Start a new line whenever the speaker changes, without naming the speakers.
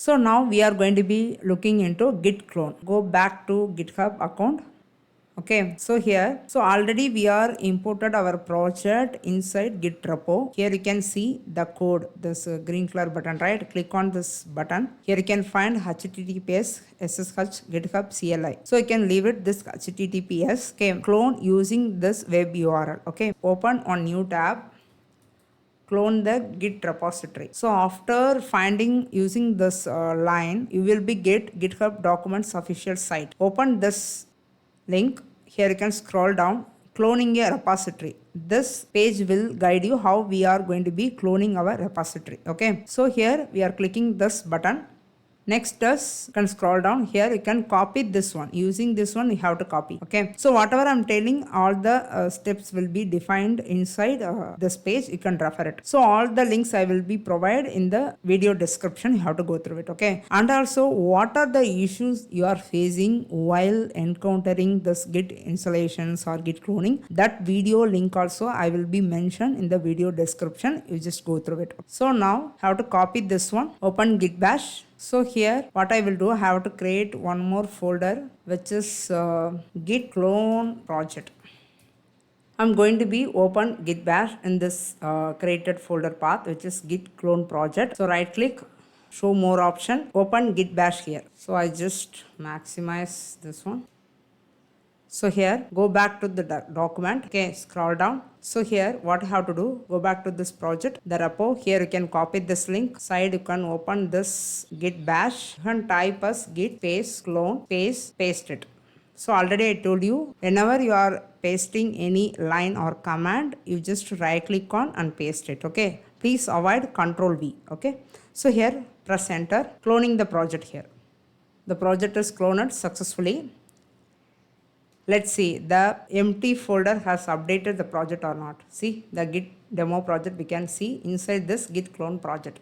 So now we are going to be looking into git clone. Go back to GitHub account. Okay, so here, so already we are imported our project inside git repo. Here you can see the code, this green color button, right? Click on this button. Here you can find https ssh github cli. So you can leave it this https. Okay, clone using this web URL. Okay, open on new tab. Clone the git repository. So after finding using this line, you will be get GitHub Documents official site. Open this link. Here you can scroll down. Cloning a repository. This page will guide you how we are going to be cloning our repository. Okay. So here we are clicking this button. Next is you can scroll down here, you can copy this one. Using this one you have to copy. Okay, so whatever I'm telling, all the steps will be defined inside this page. You can refer it. So all the links I will be provide in the video description. You have to go through it. Okay, and also what are the issues you are facing while encountering this git installations or git cloning, that video link also I will be mentioned in the video description. You just go through it. So now how to copy this one. Open git bash. So here what I will do, I have to create one more folder which is git clone project. I'm going to be open git bash in this created folder path which is git clone project. So right click, show more option, open git bash here. So I just maximize this one. So here, go back to the document. Okay, scroll down. So here, what you have to do, go back to this project, the repo. Here you can copy this link. Side you can open this git bash. You can type as git space clone space paste it. So already I told you, whenever you are pasting any line or command, you just right click on and paste it. Okay, please avoid Control V. Okay, so here press enter, cloning the project here. The project is cloned successfully. Let's see the empty folder has updated the project or not. See the git demo project, we can see inside this git clone project.